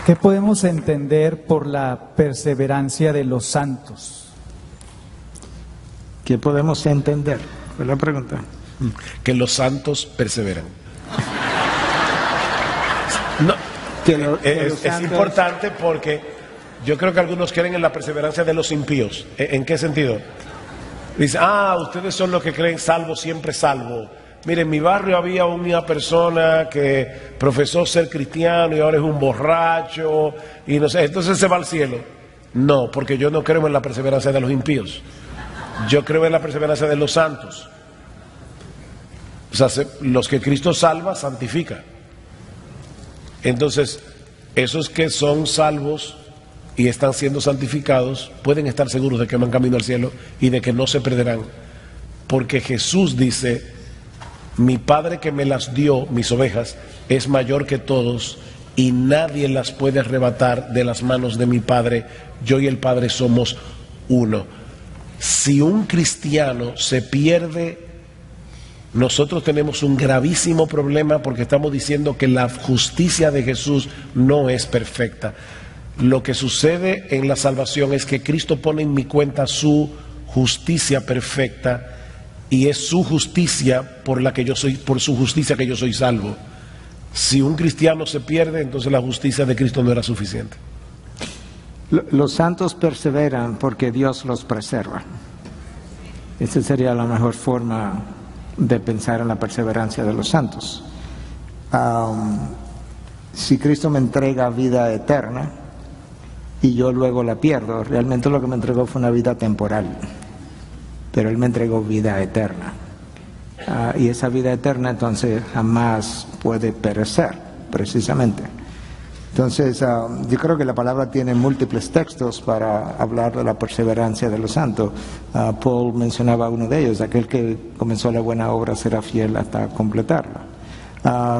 ¿Qué podemos entender por la perseverancia de los santos? ¿Qué podemos entender? Fue la pregunta. Que los santos perseveran. No, es importante porque yo creo que algunos creen en la perseverancia de los impíos. ¿En qué sentido? Dice, ustedes son los que creen salvo, siempre salvo. Mire, en mi barrio había una persona que profesó ser cristiano y ahora es un borracho y no sé, entonces se va al cielo. No, porque yo no creo en la perseverancia de los impíos. Yo creo en la perseverancia de los santos. O sea, los que Cristo salva, santifica. Entonces, esos que son salvos y están siendo santificados pueden estar seguros de que van camino al cielo y de que no se perderán. Porque Jesús dice, mi Padre que me las dio, mis ovejas, es mayor que todos y nadie las puede arrebatar de las manos de mi Padre. Yo y el Padre somos uno. Si un cristiano se pierde, nosotros tenemos un gravísimo problema porque estamos diciendo que la justicia de Jesús no es perfecta. Lo que sucede en la salvación es que Cristo pone en mi cuenta su justicia perfecta y es su justicia por su justicia que yo soy salvo. Si un cristiano se pierde, entonces la justicia de Cristo no era suficiente. Los santos perseveran porque Dios los preserva. Esa sería la mejor forma de pensar en la perseverancia de los santos. Si Cristo me entrega vida eterna y yo luego la pierdo, realmente lo que me entregó fue una vida temporal, pero Él me entregó vida eterna. Y esa vida eterna entonces jamás puede perecer, precisamente. Entonces, yo creo que la palabra tiene múltiples textos para hablar de la perseverancia de los santos. Paul mencionaba uno de ellos, aquel que comenzó la buena obra será fiel hasta completarla.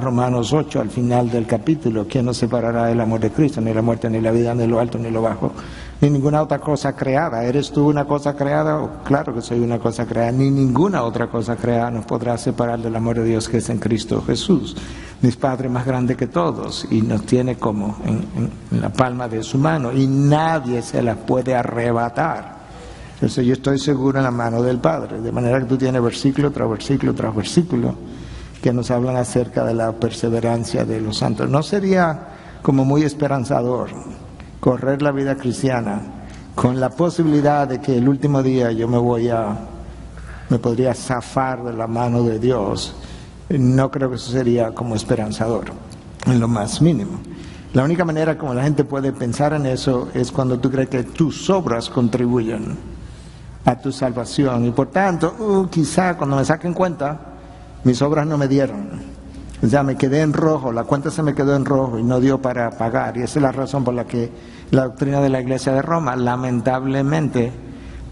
Romanos 8, al final del capítulo, ¿quién nos separará del amor de Cristo? Ni la muerte, ni la vida, ni lo alto, ni lo bajo, ni ninguna otra cosa creada. ¿Eres tú una cosa creada? Oh, claro que soy una cosa creada. Ni ninguna otra cosa creada nos podrá separar del amor de Dios que es en Cristo Jesús. Mi Padre más grande que todos y nos tiene como en la palma de su mano y nadie se las puede arrebatar. Entonces yo estoy seguro en la mano del Padre, de manera que tú tienes versículo tras versículo tras versículo que nos hablan acerca de la perseverancia de los santos. ¿No sería como muy esperanzador correr la vida cristiana con la posibilidad de que el último día yo me podría zafar de la mano de Dios? No creo que eso sería como esperanzador, en lo más mínimo. La única manera como la gente puede pensar en eso es cuando tú crees que tus obras contribuyen a tu salvación y por tanto, quizá cuando me saquen cuenta, mis obras no me dieron. O sea, me quedé en rojo, la cuenta se me quedó en rojo y no dio para pagar. Y esa es la razón por la que la doctrina de la Iglesia de Roma, lamentablemente,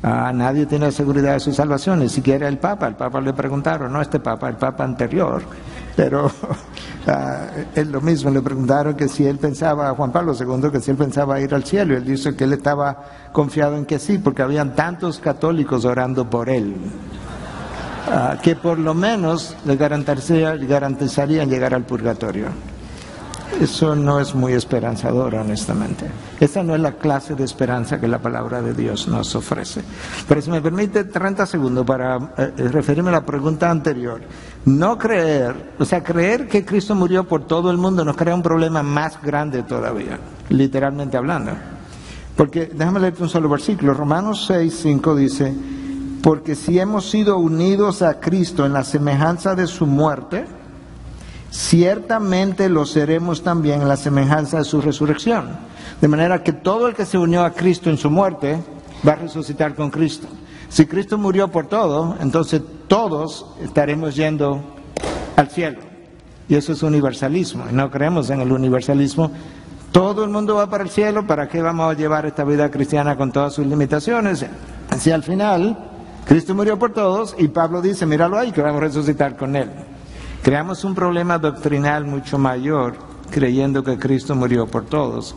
nadie tiene seguridad de su salvación, ni siquiera el Papa. El Papa le preguntaron, no este Papa, el Papa anterior, pero es lo mismo, le preguntaron que si él pensaba, Juan Pablo II, que si él pensaba ir al cielo, y él dice que él estaba confiado en que sí, porque habían tantos católicos orando por él, que por lo menos le garantizarían llegar al purgatorio. Eso no es muy esperanzador, honestamente. Esa no es la clase de esperanza que la palabra de Dios nos ofrece. Pero si me permite 30 segundos para referirme a la pregunta anterior. Creer que Cristo murió por todo el mundo nos crea un problema más grande todavía, literalmente hablando. Porque, déjame leerte un solo versículo. Romanos 6:5 dice, porque si hemos sido unidos a Cristo en la semejanza de su muerte, ciertamente lo seremos también en la semejanza de su resurrección. De manera que todo el que se unió a Cristo en su muerte va a resucitar con Cristo. Si Cristo murió por todo, entonces todos estaremos yendo al cielo. Y eso es universalismo. Y no creemos en el universalismo. Todo el mundo va para el cielo. ¿Para qué vamos a llevar esta vida cristiana con todas sus limitaciones? Si al final Cristo murió por todos y Pablo dice, míralo ahí, que vamos a resucitar con Él. Creamos un problema doctrinal mucho mayor creyendo que Cristo murió por todos,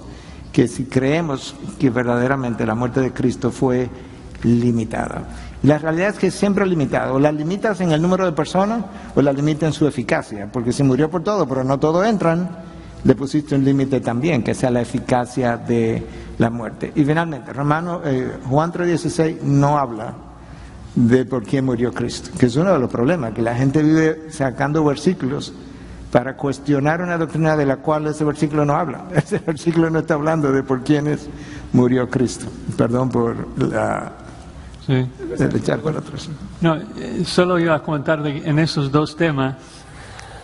que si creemos que verdaderamente la muerte de Cristo fue limitada. La realidad es que es siempre limitada, o la limitas en el número de personas o la limitas en su eficacia, porque si murió por todo, pero no todos entran, le pusiste un límite también, que sea la eficacia de la muerte. Y finalmente, Juan 3:16 no habla de por quién murió Cristo, que es uno de los problemas, que la gente vive sacando versículos para cuestionar una doctrina de la cual ese versículo no habla. Ese versículo no está hablando de por quiénes murió Cristo. Perdón por el echar por atrás. No, solo iba a comentar en esos dos temas,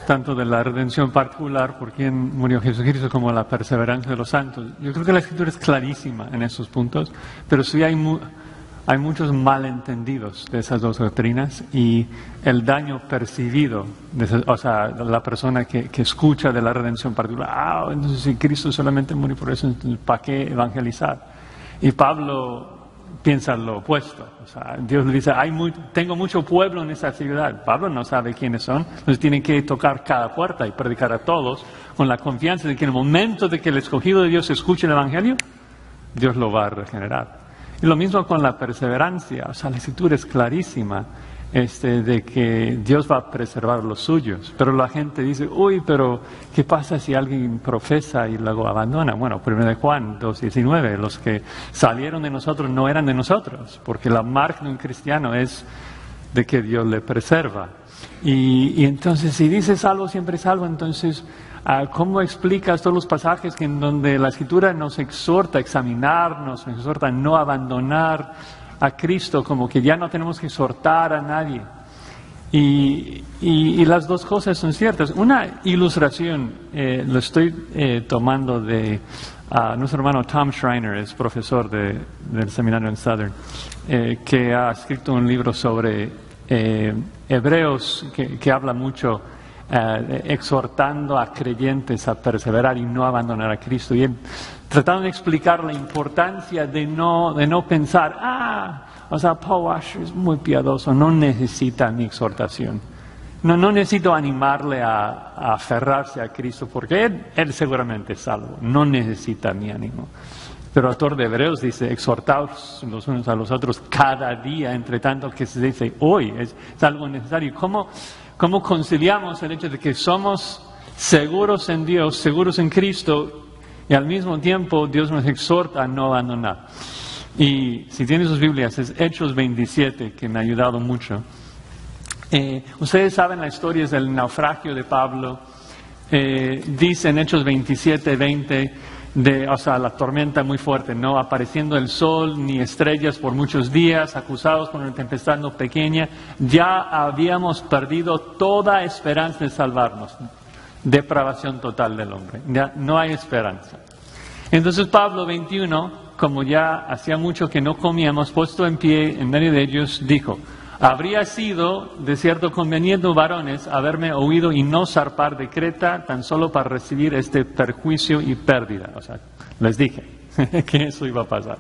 tanto de la redención particular, por quién murió Jesucristo, como la perseverancia de los santos. Yo creo que la Escritura es clarísima en esos puntos, pero sí hay muchos malentendidos de esas dos doctrinas, y el daño percibido, o sea, la persona que escucha de la redención particular, entonces si Cristo solamente murió por eso, entonces ¿para qué evangelizar? Y Pablo piensa lo opuesto. O sea, Dios le dice, tengo mucho pueblo en esa ciudad. Pablo no sabe quiénes son, entonces tiene que tocar cada puerta y predicar a todos con la confianza de que en el momento de que el escogido de Dios escuche el Evangelio, Dios lo va a regenerar. Y lo mismo con la perseverancia. O sea, la Escritura es clarísima de que Dios va a preservar los suyos. Pero la gente dice, uy, pero ¿qué pasa si alguien profesa y luego abandona? Bueno, 1 Juan 2:19, los que salieron de nosotros no eran de nosotros, porque la marca de un cristiano es de que Dios le preserva. Y entonces, si dice salvo, siempre salvo, entonces, ¿cómo explicas todos los pasajes en donde la Escritura nos exhorta a examinarnos, nos exhorta a no abandonar a Cristo, como que ya no tenemos que exhortar a nadie? Y las dos cosas son ciertas. Una ilustración, lo estoy tomando de nuestro hermano Tom Schreiner, es profesor del seminario en Southern, que ha escrito un libro sobre Hebreos que habla mucho, exhortando a creyentes a perseverar y no abandonar a Cristo. Y él tratando de explicar la importancia de no pensar, o sea, Paul Washer es muy piadoso, no necesita mi exhortación. No necesito animarle a aferrarse a Cristo, porque él seguramente es salvo, no necesita mi ánimo. Pero el autor de Hebreos dice, exhortaos los unos a los otros cada día, entre tanto que se dice hoy, es algo necesario. ¿Cómo conciliamos el hecho de que somos seguros en Dios, seguros en Cristo, y al mismo tiempo Dios nos exhorta a no abandonar? Y si tienen sus Biblias, es Hechos 27, que me ha ayudado mucho. Ustedes saben la historia del naufragio de Pablo. Dice en Hechos 27:20, o sea, la tormenta muy fuerte, no apareciendo el sol ni estrellas por muchos días, acusados por una tempestad no pequeña, ya habíamos perdido toda esperanza de salvarnos. Depravación total del hombre, ya no hay esperanza. Entonces Pablo 21, como ya hacía mucho que no comíamos, puesto en pie en medio de ellos, dijo, habría sido de cierto conveniente, varones, haberme oído y no zarpar de Creta, tan solo para recibir este perjuicio y pérdida. O sea, les dije que eso iba a pasar.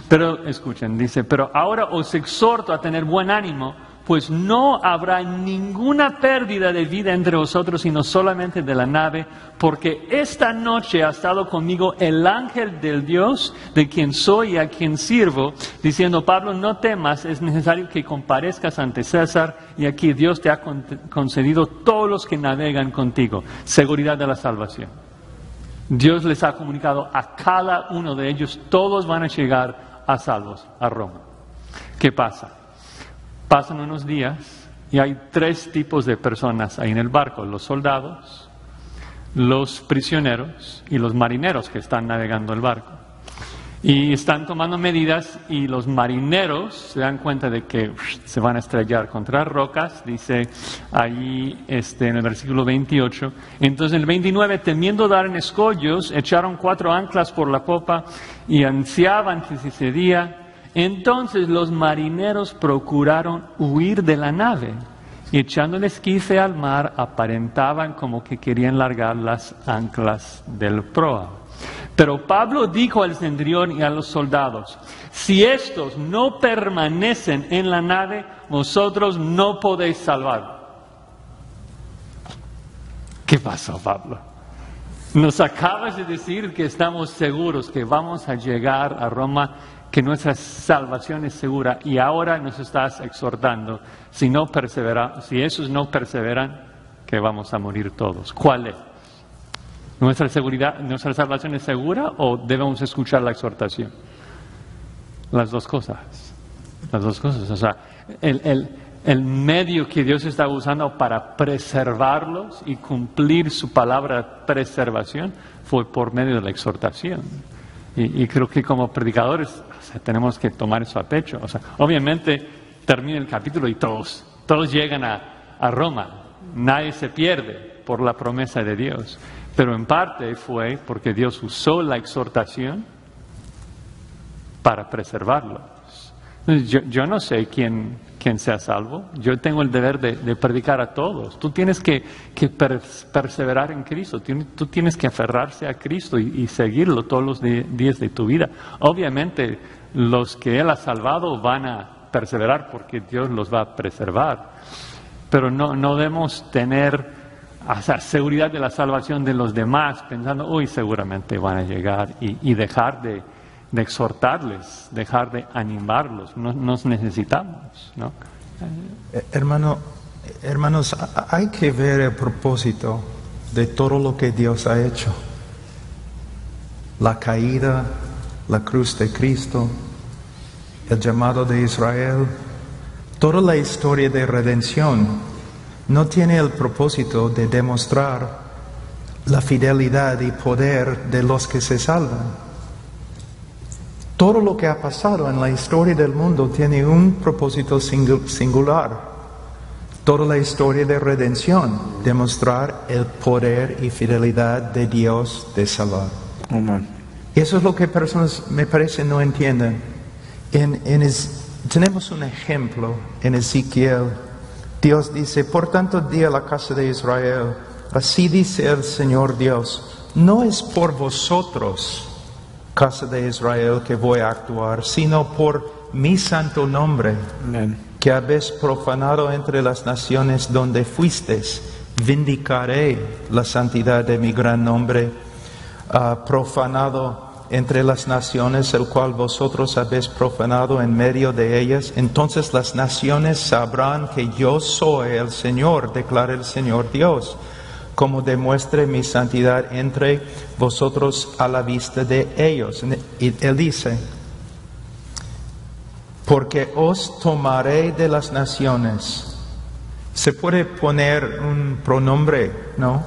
Pero escuchen, dice, pero ahora os exhorto a tener buen ánimo, pues no habrá ninguna pérdida de vida entre vosotros, sino solamente de la nave, porque esta noche ha estado conmigo el ángel del Dios, de quien soy y a quien sirvo, diciendo, Pablo, no temas, es necesario que comparezcas ante César, y aquí Dios te ha concedido todos los que navegan contigo, seguridad de la salvación. Dios les ha comunicado a cada uno de ellos, todos van a llegar a salvos a Roma. ¿Qué pasa? Pasan unos días y hay tres tipos de personas ahí en el barco, los soldados, los prisioneros y los marineros que están navegando el barco. Y están tomando medidas y los marineros se dan cuenta de que se van a estrellar contra rocas, dice allí en el versículo 28. Entonces en el 29, temiendo dar en escollos, echaron 4 anclas por la popa y ansiaban que se cedía. Entonces los marineros procuraron huir de la nave y echando el esquife al mar aparentaban como que querían largar las anclas del proa. Pero Pablo dijo al centurión y a los soldados, si estos no permanecen en la nave, vosotros no podéis salvar. ¿Qué pasó, Pablo? Nos acabas de decir que estamos seguros que vamos a llegar a Roma, que nuestra salvación es segura, y ahora nos estás exhortando, si esos no perseveran, que vamos a morir todos. ¿Cuál es? ¿Nuestra salvación es segura o debemos escuchar la exhortación? Las dos cosas. Las dos cosas. O sea, el medio que Dios está usando para preservarlos y cumplir su palabra de preservación fue por medio de la exhortación. Y creo que como predicadores, o sea, tenemos que tomar eso a pecho. O sea, obviamente termina el capítulo y todos llegan a Roma. Nadie se pierde por la promesa de Dios. Pero en parte fue porque Dios usó la exhortación para preservarlos. Yo no sé quién sea salvo. Yo tengo el deber de predicar a todos. Tú tienes que perseverar en Cristo. Tú tienes que aferrarse a Cristo y seguirlo todos los días de tu vida. Obviamente, los que Él ha salvado van a perseverar porque Dios los va a preservar. Pero no debemos tener seguridad de la salvación de los demás pensando, uy, seguramente van a llegar y dejar de exhortarles, dejar de animarlos. Nos necesitamos, ¿no? Hermanos, hay que ver el propósito de todo lo que Dios ha hecho. La caída, la cruz de Cristo, el llamado de Israel, toda la historia de redención no tiene el propósito de demostrar la fidelidad y poder de los que se salvan. Todo lo que ha pasado en la historia del mundo tiene un propósito singular. Toda la historia de redención, demostrar el poder y fidelidad de Dios de salvar. Amén. Eso es lo que personas, me parece, no entienden. Tenemos un ejemplo en Ezequiel. Dios dice, por tanto di a la casa de Israel, así dice el Señor Dios, no es por vosotros, casa de Israel, que voy a actuar, sino por mi santo nombre, Amén. Que habéis profanado entre las naciones donde fuisteis. Vindicaré la santidad de mi gran nombre, profanado entre las naciones, el cual vosotros habéis profanado en medio de ellas. Entonces las naciones sabrán que yo soy el Señor, declara el Señor Dios, como demuestre mi santidad entre vosotros a la vista de ellos. Y Él dice, porque os tomaré de las naciones. Se puede poner un pronombre, ¿no?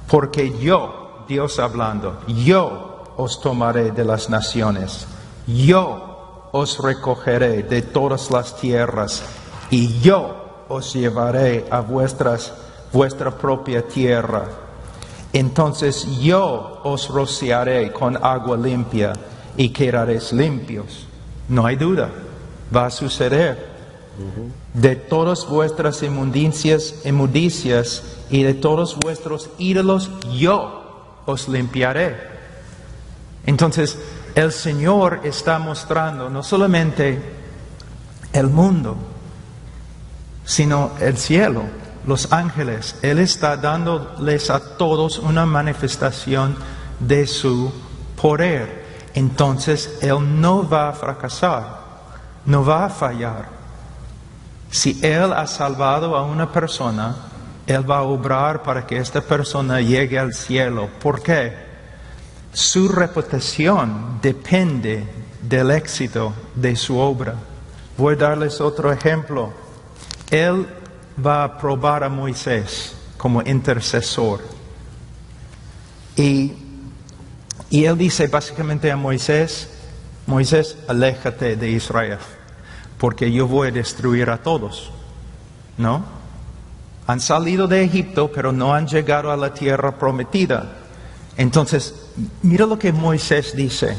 Porque yo, Dios hablando, yo os tomaré de las naciones, yo os recogeré de todas las tierras, y yo os llevaré a vuestra propia tierra. Entonces yo os rociaré con agua limpia, y quedaréis limpios. No hay duda, va a suceder. De todas vuestras inmundicias y de todos vuestros ídolos, yo os limpiaré. Entonces, el Señor está mostrando no solamente el mundo, sino el cielo, los ángeles. Él está dándoles a todos una manifestación de su poder. Entonces, Él no va a fracasar, no va a fallar. Si Él ha salvado a una persona, Él va a obrar para que esta persona llegue al cielo. ¿Por qué? Su reputación depende del éxito de su obra. Voy a darles otro ejemplo. Él va a probar a Moisés como intercesor. Y él dice básicamente a Moisés, aléjate de Israel, porque yo voy a destruir a todos. ¿No? Han salido de Egipto, pero no han llegado a la tierra prometida. Entonces, mira lo que Moisés dice.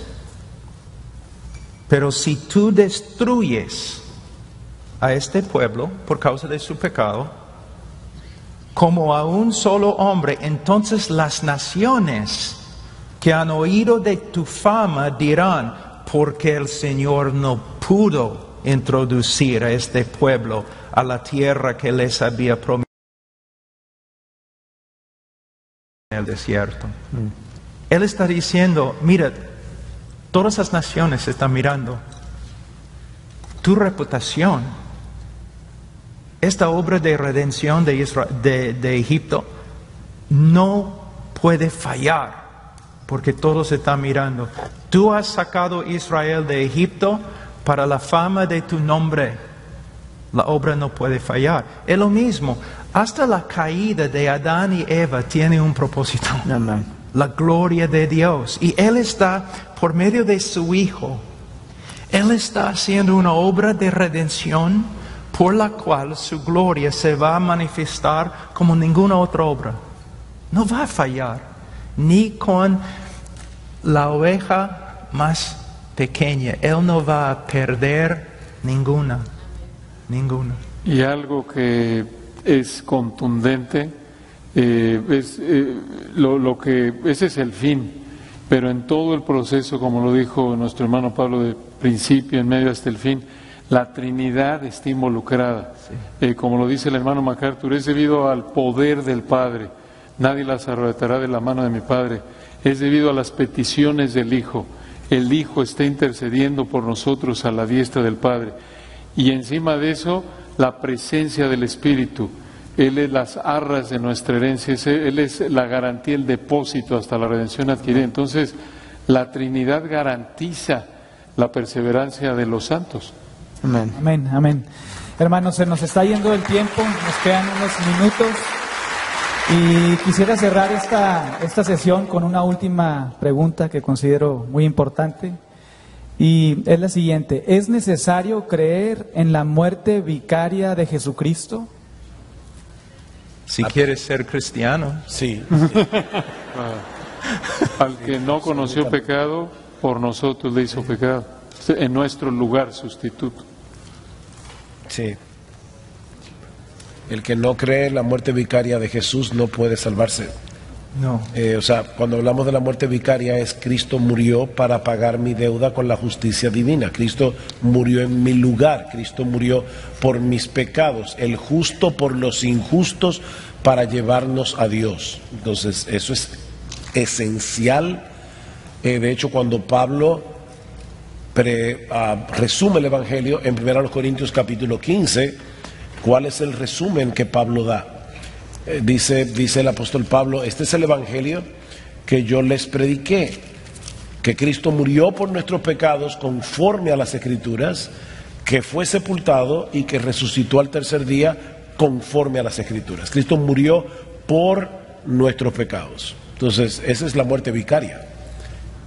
Pero si tú destruyes a este pueblo por causa de su pecado, como a un solo hombre, entonces las naciones que han oído de tu fama dirán, porque el Señor no pudo introducir a este pueblo a la tierra que les había prometido en el desierto. Él está diciendo, mira, todas las naciones están mirando. Tu reputación, esta obra de redención de Egipto, no puede fallar, porque todos están mirando. Tú has sacado a Israel de Egipto para la fama de tu nombre. La obra no puede fallar. Es lo mismo. Hasta la caída de Adán y Eva tiene un propósito. Amén. La gloria de Dios. Y Él está, por medio de su Hijo, Él está haciendo una obra de redención por la cual su gloria se va a manifestar como ninguna otra obra. No va a fallar, ni con la oveja más pequeña. Él no va a perder ninguna. Y algo que es contundente, ese es el fin, pero en todo el proceso, como lo dijo nuestro hermano Pablo, de principio, en medio hasta el fin, la Trinidad está involucrada. Sí. Como lo dice el hermano MacArthur, es debido al poder del Padre. Nadie las arrebatará de la mano de mi Padre. Es debido a las peticiones del Hijo. El Hijo está intercediendo por nosotros a la diestra del Padre. Y encima de eso, la presencia del Espíritu. Él es las arras de nuestra herencia, Él es la garantía, el depósito hasta la redención adquirida. Entonces, la Trinidad garantiza la perseverancia de los santos. Amén. Amén, amén. Hermanos, se nos está yendo el tiempo, nos quedan unos minutos y quisiera cerrar esta sesión con una última pregunta que considero muy importante. Y es la siguiente: ¿es necesario creer en la muerte vicaria de Jesucristo? Si quieres ser cristiano. Sí. Al que no conoció pecado, por nosotros le hizo pecado. En nuestro lugar, sustituto. Sí. El que no cree en la muerte vicaria de Jesús no puede salvarse. No. O sea, cuando hablamos de la muerte vicaria es Cristo murió para pagar mi deuda con la justicia divina. Cristo murió en mi lugar. Cristo murió por mis pecados. El justo por los injustos para llevarnos a Dios. Entonces, eso es esencial. De hecho, cuando Pablo resume el Evangelio en 1 Corintios capítulo 15, ¿cuál es el resumen que Pablo da? Dice el apóstol Pablo: este es el Evangelio que yo les prediqué, que Cristo murió por nuestros pecados conforme a las Escrituras, que fue sepultado y que resucitó al tercer día conforme a las Escrituras. Cristo murió por nuestros pecados. Entonces, esa es la muerte vicaria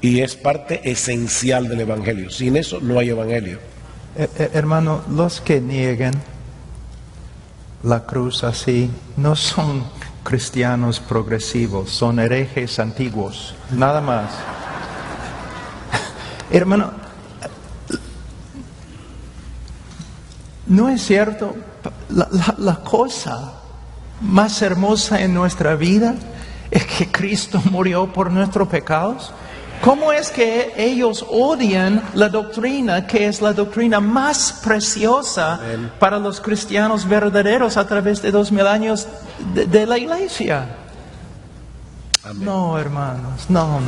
y es parte esencial del Evangelio. Sin eso no hay Evangelio. Hermano, los que niegan la cruz así no son cristianos progresivos, son herejes antiguos, nada más. Hermano, ¿no es cierto? La cosa más hermosa en nuestra vida es que Cristo murió por nuestros pecados. ¿Cómo es que ellos odian la doctrina que es la doctrina más preciosa para los cristianos verdaderos a través de 2000 años de la iglesia? Amén. No, hermanos, no.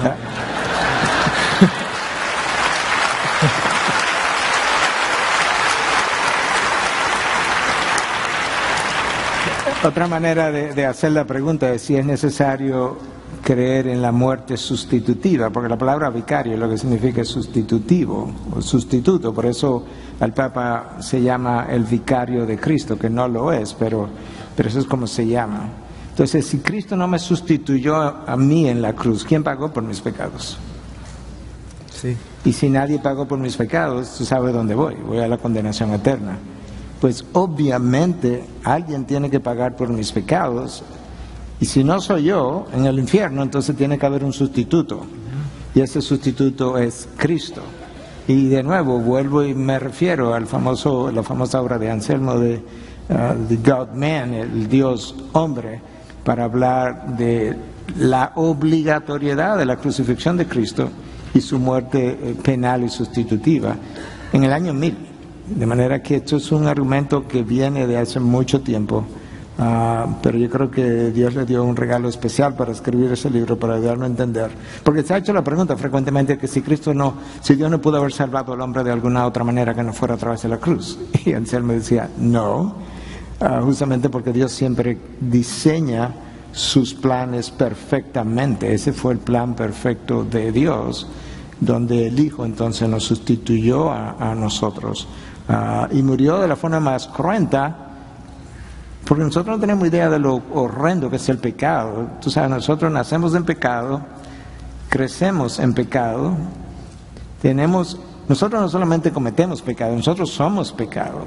Otra manera de hacer la pregunta es si es necesario creer en la muerte sustitutiva, porque la palabra vicario lo que significa es sustitutivo o sustituto. Por eso al Papa se llama el vicario de Cristo, que no lo es, pero eso es como se llama. Entonces, si Cristo no me sustituyó a mí en la cruz, ¿quién pagó por mis pecados? Sí. Y si nadie pagó por mis pecados, tú sabes dónde voy a la condenación eterna. Pues obviamente alguien tiene que pagar por mis pecados. Y si no soy yo, en el infierno, entonces tiene que haber un sustituto. Y ese sustituto es Cristo. Y de nuevo, vuelvo y me refiero a la famosa obra de Anselmo de The God Man, el Dios hombre, para hablar de la obligatoriedad de la crucifixión de Cristo y su muerte penal y sustitutiva en el año 1000. De manera que esto es un argumento que viene de hace mucho tiempo. Pero yo creo que Dios le dio un regalo especial para escribir ese libro, para ayudarnos a entender. Porque se ha hecho la pregunta frecuentemente que si Dios no pudo haber salvado al hombre de alguna otra manera que no fuera a través de la cruz. Y Anselmo decía, no, justamente porque Dios siempre diseña sus planes perfectamente. Ese fue el plan perfecto de Dios, donde el Hijo entonces nos sustituyó a nosotros. Y murió de la forma más cruenta, porque nosotros no tenemos idea de lo horrendo que es el pecado. Tú sabes, nosotros nacemos en pecado, crecemos en pecado, nosotros no solamente cometemos pecado, nosotros somos pecado.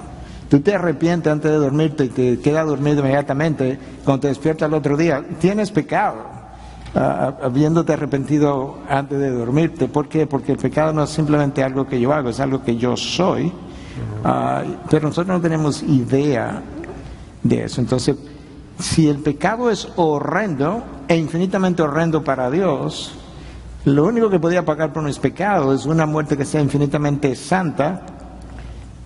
Tú te arrepientes antes de dormirte y te quedas dormido inmediatamente, cuando te despiertas al otro día, tienes pecado, habiéndote arrepentido antes de dormirte. ¿Por qué? Porque el pecado no es simplemente algo que yo hago, es algo que yo soy, pero nosotros no tenemos idea de eso. Entonces, si el pecado es horrendo e infinitamente horrendo para Dios, lo único que podía pagar por mis pecados es una muerte que sea infinitamente santa,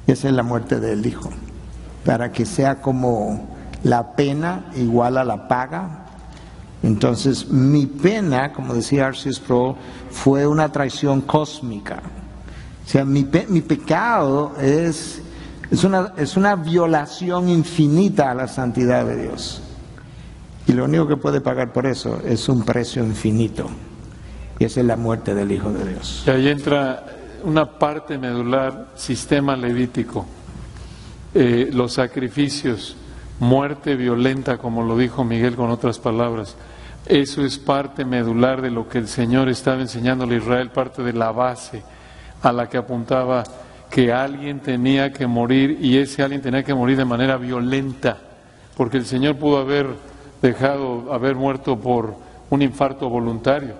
y esa es la muerte del Hijo, para que sea como la pena igual a la paga. Entonces, mi pena, como decía R.C. Sproul, fue una traición cósmica. O sea, mi pecado es una violación infinita a la santidad de Dios. Y lo único que puede pagar por eso es un precio infinito. Y esa es la muerte del Hijo de Dios. Y ahí entra una parte medular, sistema levítico. Los sacrificios, muerte violenta, como lo dijo Miguel con otras palabras. Eso es parte medular de lo que el Señor estaba enseñándole a Israel, parte de la base a la que apuntaba, que alguien tenía que morir, y ese alguien tenía que morir de manera violenta, porque el Señor pudo haber muerto por un infarto voluntario,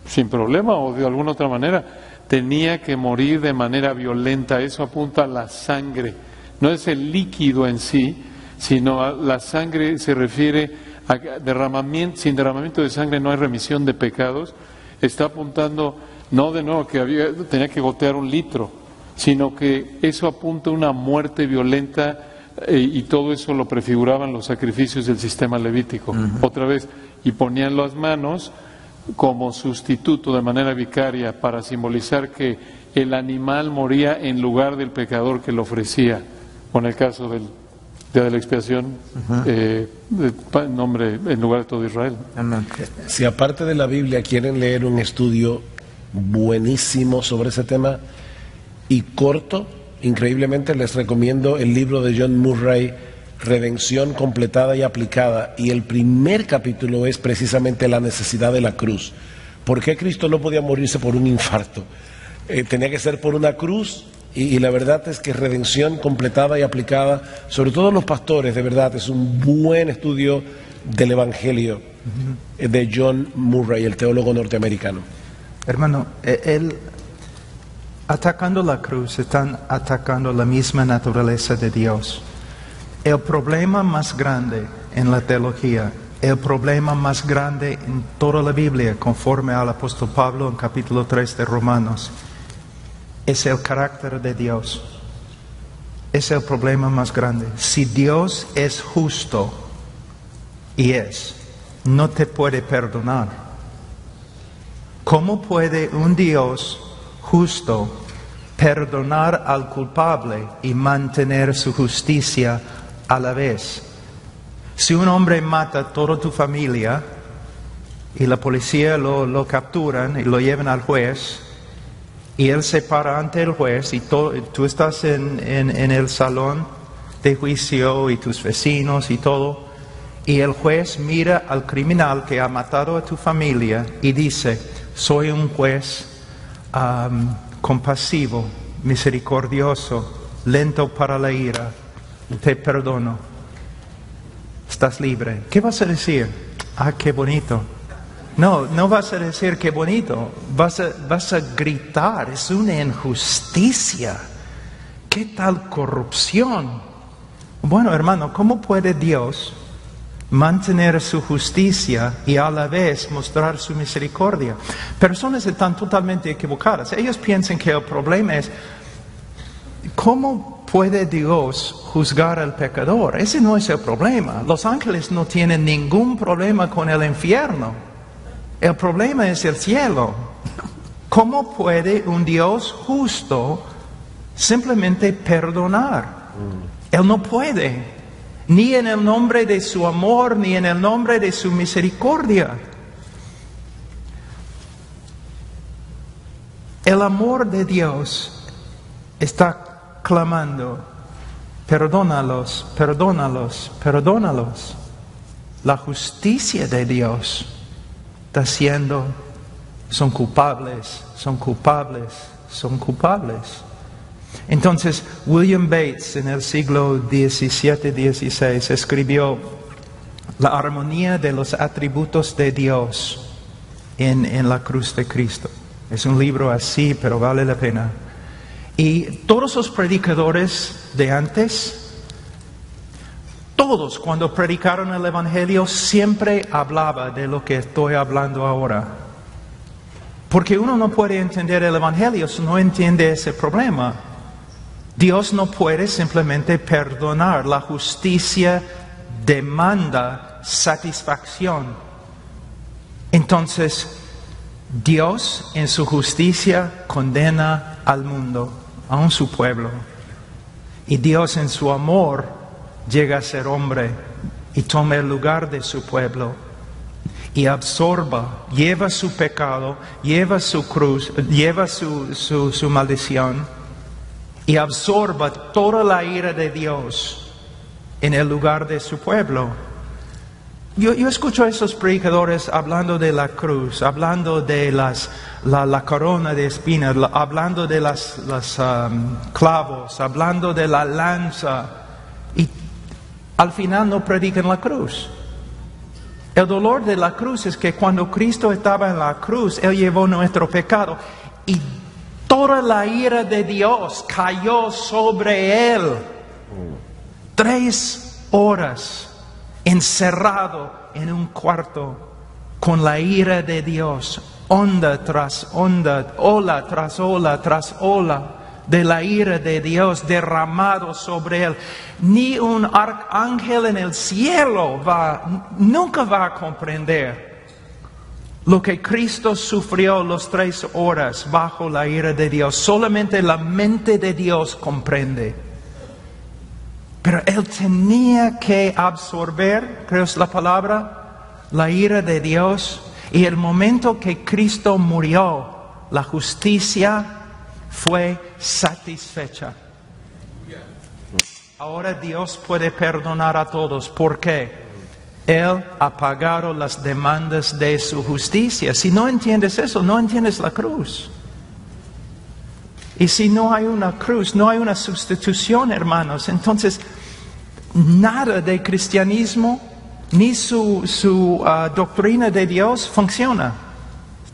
sin problema, o de alguna otra manera. Tenía que morir de manera violenta. Eso apunta a la sangre, no es el líquido en sí, sino a la sangre. Se refiere a derramamiento. Sin derramamiento de sangre no hay remisión de pecados. Está apuntando no de nuevo que tenía que gotear 1 litro, sino que eso apunta a una muerte violenta, y todo eso lo prefiguraban los sacrificios del sistema levítico. Otra vez, y ponían las manos como sustituto de manera vicaria para simbolizar que el animal moría en lugar del pecador que lo ofrecía, con el caso del día de la expiación, en lugar de todo Israel. Si aparte de la Biblia quieren leer un estudio buenísimo sobre ese tema y corto, increíblemente les recomiendo el libro de John Murray, Redención completada y aplicada, y el primer capítulo es precisamente la necesidad de la cruz. ¿Por qué Cristo no podía morirse por un infarto? Tenía que ser por una cruz, y la verdad es que redención completada y aplicada, sobre todo los pastores, de verdad, es un buen estudio del Evangelio de John Murray, el teólogo norteamericano. Hermano, atacando la cruz, están atacando la misma naturaleza de Dios. El problema más grande en la teología, el problema más grande en toda la Biblia, conforme al apóstol Pablo en capítulo 3 de Romanos, es el carácter de Dios. Es el problema más grande. Si Dios es justo, y no te puede perdonar. ¿Cómo puede un Dios justo perdonar al culpable y mantener su justicia a la vez? Si un hombre mata a toda tu familia y la policía lo capturan y lo llevan al juez, y él se para ante el juez, y tú estás en el salón de juicio y tus vecinos y todo, y el juez mira al criminal que ha matado a tu familia y dice: soy un juez compasivo, misericordioso, lento para la ira, te perdono, estás libre. ¿Qué vas a decir? Ah, qué bonito. No vas a decir qué bonito, vas a gritar: es una injusticia, ¿qué tal corrupción? Bueno, hermano, ¿cómo puede Dios mantener su justicia y a la vez mostrar su misericordia? Personas están totalmente equivocadas. Ellos piensan que el problema es: ¿cómo puede Dios juzgar al pecador? Ese no es el problema. Los ángeles no tienen ningún problema con el infierno. El problema es el cielo. ¿Cómo puede un Dios justo simplemente perdonar? Él no puede. ni en el nombre de su amor, ni en el nombre de su misericordia. El amor de Dios está clamando, perdónalos, perdónalos, perdónalos. La justicia de Dios está diciendo, son culpables, son culpables, son culpables. Entonces, William Bates en el siglo XVII-XVI escribió La armonía de los atributos de Dios en la cruz de Cristo. Es un libro así, pero vale la pena. Y todos los predicadores de antes, todos cuando predicaron el Evangelio siempre hablaba de lo que estoy hablando ahora. Porque uno no puede entender el Evangelio si no entiende ese problema. Dios no puede simplemente perdonar. La justicia demanda satisfacción. Entonces, Dios en su justicia condena al mundo, aun su pueblo. Y Dios en su amor llega a ser hombre y toma el lugar de su pueblo. Y absorba, lleva su pecado, lleva su cruz, lleva su maldición. Y absorba toda la ira de Dios en el lugar de su pueblo. Yo escucho a esos predicadores hablando de la cruz, hablando de la corona de espinas, hablando de los clavos, hablando de la lanza. Y al final no predican la cruz. El dolor de la cruz es que cuando Cristo estaba en la cruz, Él llevó nuestro pecado. Y toda la ira de Dios cayó sobre Él. 3 horas encerrado en un cuarto con la ira de Dios. Onda tras onda, ola tras ola tras ola de la ira de Dios derramado sobre Él. Ni un arcángel en el cielo nunca va a comprender lo que Cristo sufrió las 3 horas bajo la ira de Dios. Solamente la mente de Dios comprende. Pero Él tenía que absorber, creo es la palabra, la ira de Dios. Y el momento que Cristo murió, la justicia fue satisfecha. Ahora Dios puede perdonar a todos. ¿Por qué? Él ha pagado las demandas de su justicia. Si no entiendes eso, no entiendes la cruz. Y si no hay una cruz, no hay una sustitución, hermanos. Entonces, nada de cristianismo, ni su doctrina de Dios funciona.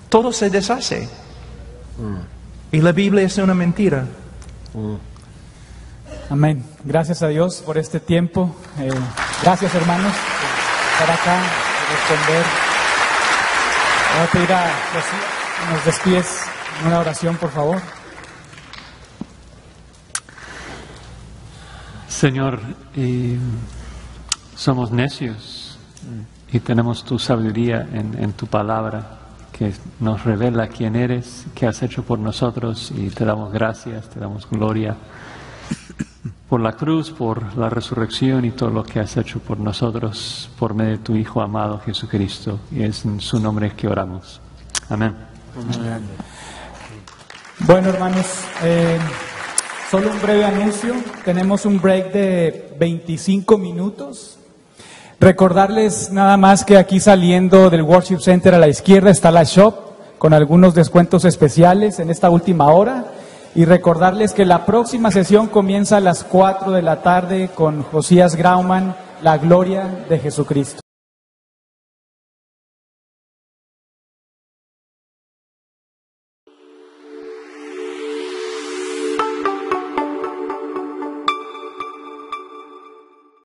Todo se deshace. Y la Biblia es una mentira. Amén. Gracias a Dios por este tiempo. Gracias, hermanos, por estar acá, por responder. Voy a pedir a Rocío que nos despides en una oración, por favor. Señor, somos necios y tenemos tu sabiduría en tu palabra que nos revela quién eres, qué has hecho por nosotros, y te damos gracias, te damos gloria por la cruz, por la resurrección y todo lo que has hecho por nosotros por medio de tu Hijo amado Jesucristo, y es en su nombre que oramos. Amén. Amén. Bueno, hermanos, solo un breve anuncio. Tenemos un break de 25 minutos. Recordarles nada más que aquí saliendo del Worship Center a la izquierda está la shop con algunos descuentos especiales en esta última hora. Y recordarles que la próxima sesión comienza a las 4 de la tarde con Josías Grauman, La Gloria de Jesucristo.